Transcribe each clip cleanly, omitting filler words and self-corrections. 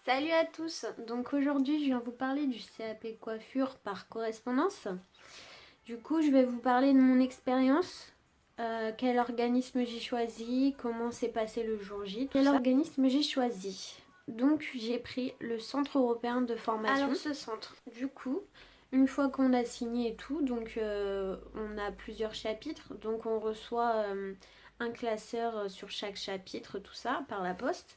Salut à tous, donc aujourd'hui je viens vous parler du CAP coiffure par correspondance. Du coup je vais vous parler de mon expérience, quel organisme j'ai choisi, comment s'est passé le jour J, quel organisme j'ai choisi. Donc j'ai pris le Centre européen de formation. Alors ce centre, du coup, une fois qu'on a signé et tout, donc on a plusieurs chapitres, donc on reçoit un classeur sur chaque chapitre, tout ça, par la poste.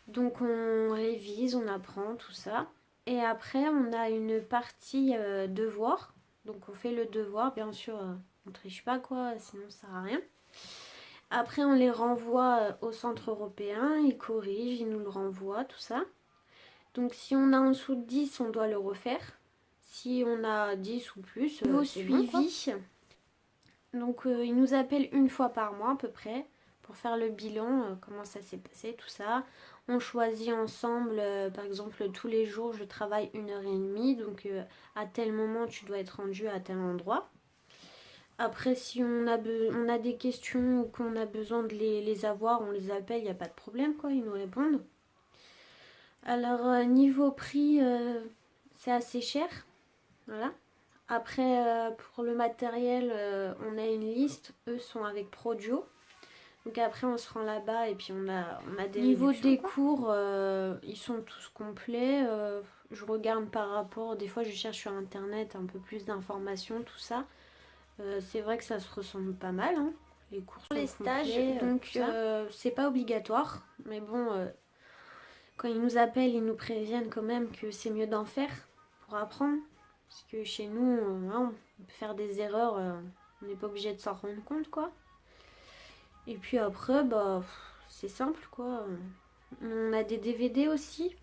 Donc on révise, on apprend tout ça. Et après on a une partie devoir. Donc on fait le devoir, bien sûr on triche pas quoi, sinon ça sert à rien. Après on les renvoie au centre européen, ils corrigent, ils nous le renvoient, tout ça. Donc si on a en dessous de 10, on doit le refaire. Si on a 10 ou plus, niveau suivi. Bon, donc ils nous appellent une fois par mois à peu près pour faire le bilan, comment ça s'est passé, tout ça. On choisit ensemble, par exemple tous les jours je travaille 1h30, donc à tel moment tu dois être rendu à tel endroit. Après si on a des questions ou qu'on a besoin de les avoir, on les appelle, il n'y a pas de problème quoi, ils nous répondent. Alors niveau prix, c'est assez cher, voilà. Après pour le matériel, on a une liste, eux sont avec Prodio. Donc après on se rend là-bas et puis on a des niveau des cours, ils sont tous complets. Je regarde par rapport, des fois je cherche sur internet un peu plus d'informations, tout ça. C'est vrai que ça se ressemble pas mal, hein. Les cours sont les stages, complets, donc c'est pas obligatoire. Mais bon, quand ils nous appellent, ils nous préviennent quand même que c'est mieux d'en faire pour apprendre. Parce que chez nous, on peut faire des erreurs, on n'est pas obligé de s'en rendre compte quoi. Et puis après, bah, c'est simple quoi. On a des DVD aussi,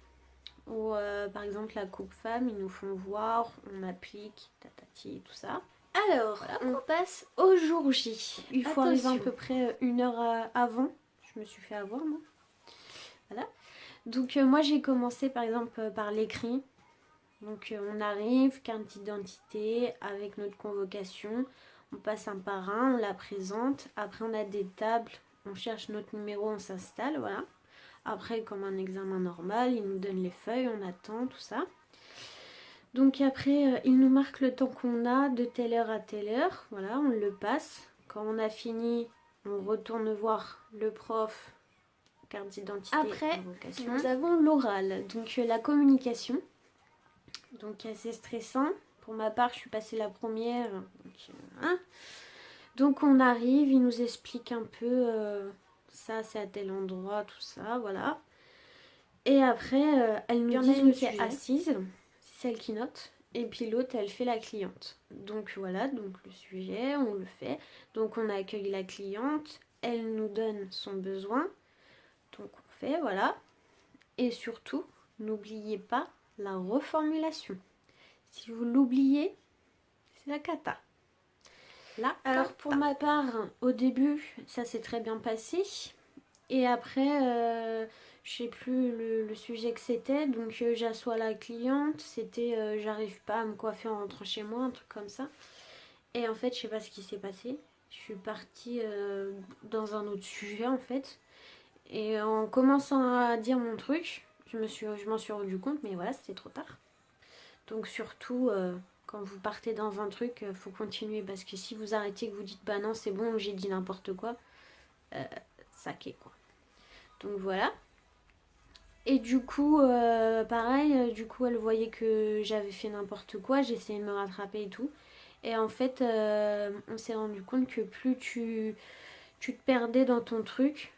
où par exemple la coupe femme, ils nous font voir, on applique, tatati, tout ça. Alors, voilà, on passe au jour J. Il faut arriver à peu près 1 heure avant. Je me suis fait avoir moi. Voilà. Donc moi j'ai commencé par exemple par l'écrit. Donc on arrive, carte d'identité avec notre convocation. On passe un par un, on la présente. Après on a des tables, on cherche notre numéro, on s'installe, voilà. Après comme un examen normal, ils nous donnent les feuilles, on attend, tout ça. Donc après ils nous marquent le temps qu'on a de telle heure à telle heure, voilà, on le passe. Quand on a fini, on retourne voir le prof, carte d'identité, après, convocation. Nous avons l'oral, donc la communication. Donc assez stressant. Pour ma part, je suis passée la première. Donc on arrive, il nous explique un peu ça c'est à tel endroit, tout ça, voilà. Et après, elle nous dit une qui est assise, c'est celle qui note. Et puis l'autre, elle fait la cliente. Donc voilà, donc le sujet, on le fait. Donc on accueille la cliente, elle nous donne son besoin. Donc on fait, voilà. Et surtout, n'oubliez pas la reformulation. Si vous l'oubliez, c'est la cata. Là, alors pour ma part, au début, ça s'est très bien passé. Et après, je sais plus le sujet que c'était. Donc j'assois la cliente. C'était j'arrive pas à me coiffer en rentrant chez moi, un truc comme ça. Et en fait, je sais pas ce qui s'est passé. Je suis partie dans un autre sujet en fait. Et en commençant à dire mon truc, je m'en suis rendu compte, mais voilà, c'était trop tard. Donc surtout, quand vous partez dans un truc, faut continuer. Parce que si vous arrêtez, que vous dites bah non c'est bon, j'ai dit n'importe quoi, saqué quoi. Donc voilà. Et du coup, pareil, du coup elle voyait que j'avais fait n'importe quoi, j'essayais de me rattraper et tout. Et en fait, on s'est rendu compte que plus tu te perdais dans ton truc,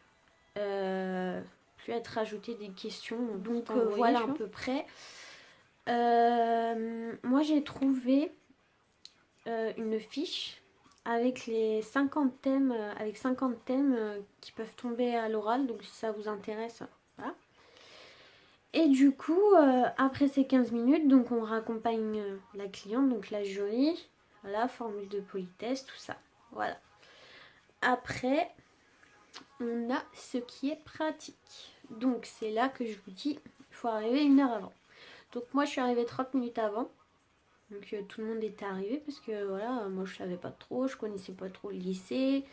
plus elle te rajoutait des questions. Donc voilà à peu près. Moi j'ai trouvé une fiche avec les 50 thèmes, avec 50 thèmes qui peuvent tomber à l'oral, donc si ça vous intéresse, voilà. Et du coup, après ces 15 minutes, donc on raccompagne la cliente, donc la jury, voilà, formule de politesse, tout ça, voilà. Après, on a ce qui est pratique. Donc c'est là que je vous dis, il faut arriver 1 heure avant. Donc moi je suis arrivée 30 minutes avant. Donc tout le monde était arrivé parce que voilà, moi je savais pas trop, je connaissais pas trop le lycée.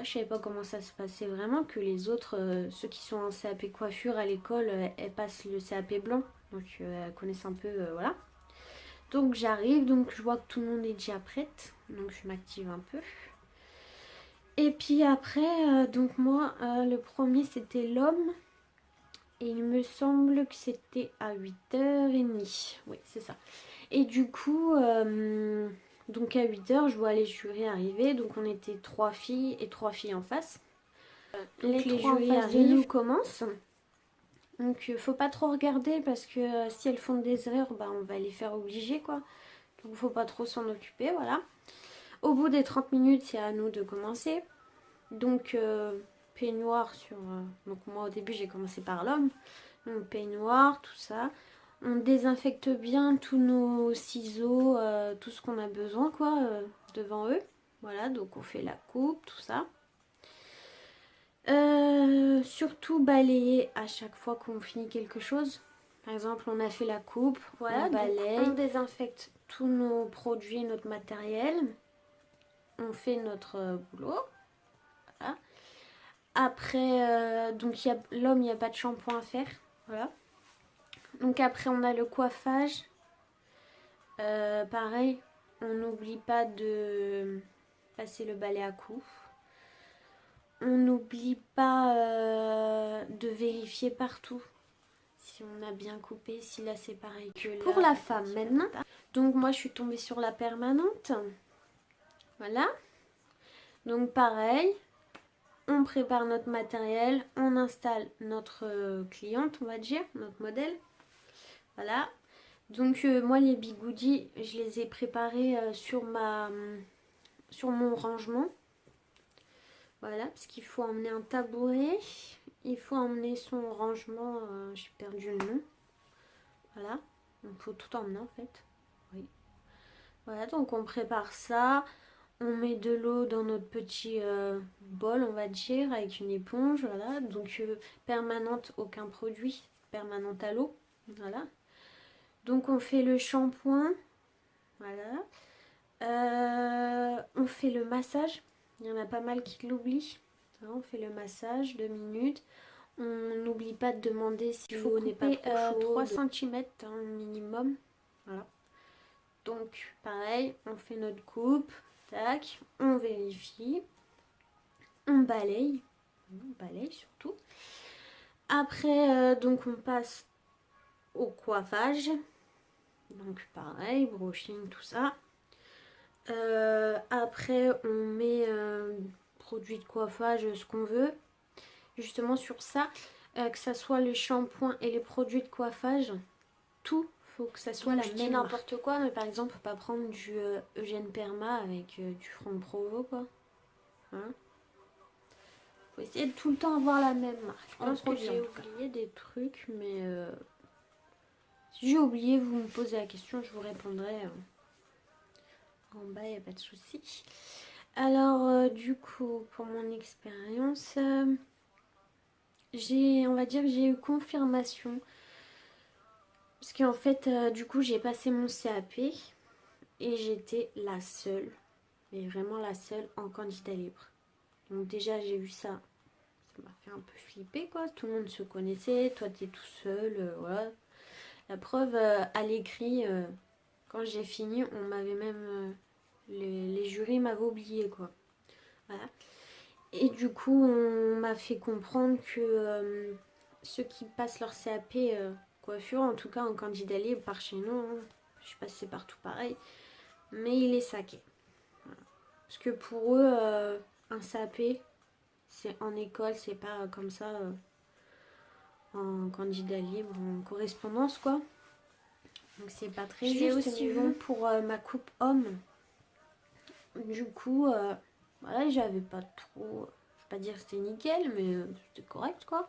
Je savais pas comment ça se passait vraiment, que les autres, ceux qui sont en CAP coiffure à l'école, elles passent le CAP blanc. Donc elles connaissent un peu, voilà. Donc j'arrive, donc je vois que tout le monde est déjà prête. Donc je m'active un peu. Et puis après, donc moi, le premier c'était l'homme. Et il me semble que c'était à 8h30. Oui, c'est ça. Et du coup, donc à 8h, je vois les jurys arriver. Donc on était 3 filles et 3 filles en face. Donc les jurys arrivent, commencent. Donc faut pas trop regarder parce que si elles font des erreurs, bah, on va les faire obliger quoi. Donc faut pas trop s'en occuper, voilà. Au bout des 30 minutes, c'est à nous de commencer. Donc peignoir sur... donc moi au début j'ai commencé par l'homme. Donc peignoir, tout ça. On désinfecte bien tous nos ciseaux, tout ce qu'on a besoin quoi, devant eux. Voilà, donc on fait la coupe, tout ça. Surtout balayer à chaque fois qu'on finit quelque chose. Par exemple, on a fait la coupe, voilà, on balaye, on désinfecte tous nos produits, notre matériel. On fait notre boulot. Voilà. Après, donc l'homme, il n'y a pas de shampoing à faire. Voilà. Donc après, on a le coiffage. Pareil, on n'oublie pas de passer le balai à coups. On n'oublie pas de vérifier partout si on a bien coupé, si là c'est pareil que là. Pour la femme maintenant, donc moi je suis tombée sur la permanente. Voilà. Donc pareil, on prépare notre matériel, on installe notre cliente, on va dire, notre modèle. Voilà. Donc moi les bigoudis, je les ai préparés sur mon rangement. Voilà, parce qu'il faut emmener un tabouret, il faut emmener son rangement, j'ai perdu le nom. Voilà, donc il faut tout emmener en fait. Oui. Voilà, donc on prépare ça, on met de l'eau dans notre petit bol, on va dire, avec une éponge. Voilà, donc permanente, aucun produit, permanente à l'eau. Voilà. Donc on fait le shampoing. Voilà. On fait le massage. Il y en a pas mal qui l'oublient. On fait le massage, 2 minutes. On n'oublie pas de demander si l'eau n'est pas trop chaude. 3 cm minimum. Voilà. Donc pareil, on fait notre coupe. Tac, on vérifie. On balaye. On balaye surtout. Après, donc on passe au coiffage. Donc pareil, brushing, tout ça. Après on met produit de coiffage, ce qu'on veut. Justement sur ça, que ça soit les shampoings et les produits de coiffage, tout faut que ça soit la même n'importe quoi, mais par exemple faut pas prendre du Eugène Perma avec du Franck Provo quoi. Hein, faut essayer de tout le temps avoir la même marque. Je pense que j'ai oublié des trucs, mais si j'ai oublié, vous me posez la question, je vous répondrai. En bas, il n'y a pas de souci. Alors, du coup, pour mon expérience, on va dire que j'ai eu confirmation. Parce qu'en fait, du coup, j'ai passé mon CAP et j'étais la seule, mais vraiment la seule en candidat libre. Donc déjà, j'ai eu ça. Ça m'a fait un peu flipper, quoi. Tout le monde se connaissait, toi, t'es tout seul, voilà. La preuve, à l'écrit, quand j'ai fini, on m'avait même... les jurys m'avaient oublié quoi. Voilà. Et du coup on m'a fait comprendre que ceux qui passent leur CAP coiffure, en tout cas en candidat libre par chez nous, hein, je sais pas si c'est partout pareil, mais il est saqué. Voilà. Parce que pour eux un CAP c'est en école, c'est pas comme ça en candidat libre, en correspondance quoi. Donc c'est pas très juste. J'ai aussi vu pour ma coupe homme. Du coup, voilà, j'avais pas trop... Je vais pas dire que c'était nickel, mais c'était correct, quoi.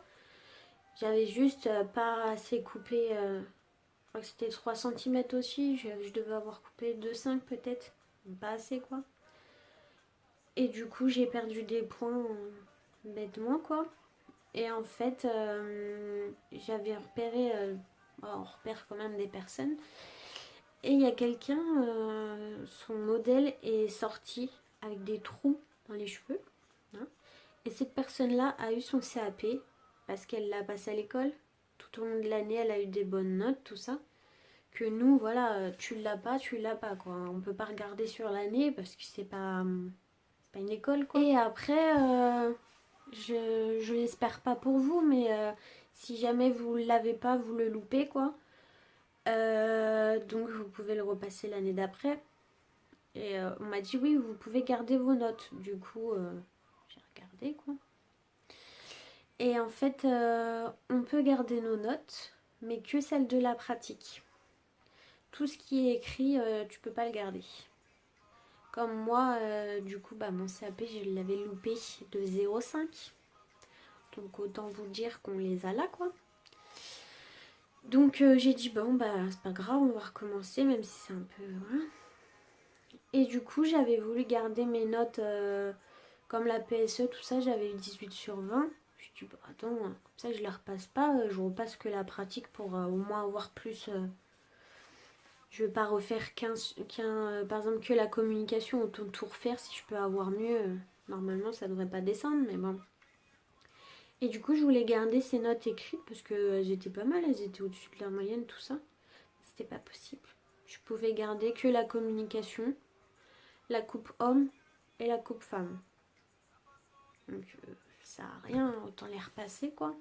J'avais juste pas assez coupé... je crois que c'était 3 cm aussi. Je devais avoir coupé 2,5 peut-être. Pas assez, quoi. Et du coup, j'ai perdu des points bêtement, quoi. Et en fait, j'avais repéré... on repère quand même des personnes. Et il y a quelqu'un, son modèle est sorti avec des trous dans les cheveux. Hein. Et cette personne-là a eu son CAP parce qu'elle l'a passé à l'école. Tout au long de l'année, elle a eu des bonnes notes, tout ça. Que nous, voilà, tu l'as pas, quoi. On peut pas regarder sur l'année parce que c'est pas une école, quoi. Et après, je l'espère pas pour vous, mais si jamais vous l'avez pas, vous le loupez, quoi. Donc vous pouvez le repasser l'année d'après. Et on m'a dit oui, vous pouvez garder vos notes. Du coup, j'ai regardé, quoi. Et en fait, on peut garder nos notes, mais que celles de la pratique. Tout ce qui est écrit, tu peux pas le garder. Comme moi, du coup, bah, mon CAP, je l'avais loupé de 0,5. Donc autant vous dire qu'on les a là, quoi. Donc j'ai dit, bon, bah c'est pas grave, on va recommencer, même si c'est un peu... Voilà. Et du coup, j'avais voulu garder mes notes comme la PSE, tout ça, j'avais eu 18 sur 20. Je dis, bah attends, comme ça je les repasse pas, je repasse que la pratique pour au moins avoir plus... je vais pas refaire par exemple que la communication, autant tout refaire si je peux avoir mieux. Normalement, ça devrait pas descendre, mais bon. Et du coup, je voulais garder ces notes écrites parce qu'elles étaient pas mal, elles étaient au-dessus de la moyenne, tout ça. C'était pas possible. Je pouvais garder que la communication, la coupe homme et la coupe femme. Donc ça sert à rien, autant les repasser, quoi.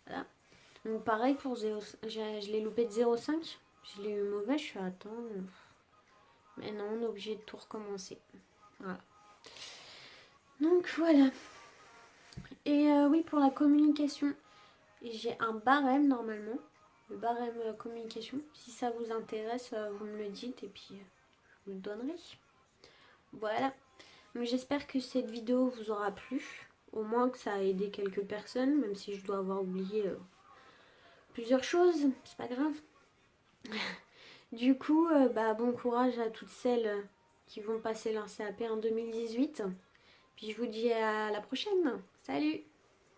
Voilà. Donc pareil pour 0, je l'ai loupé de 0,5. Je l'ai eu mauvais, je suis attends. Mais non, on est obligé de tout recommencer. Voilà. Donc voilà. Et oui, pour la communication, j'ai un barème normalement. Le barème communication. Si ça vous intéresse, vous me le dites et puis je vous le donnerai. Voilà. Donc j'espère que cette vidéo vous aura plu. Au moins que ça a aidé quelques personnes, même si je dois avoir oublié plusieurs choses. C'est pas grave. Du coup, bah, bon courage à toutes celles qui vont passer leur CAP en 2018. Puis je vous dis à la prochaine. Salut!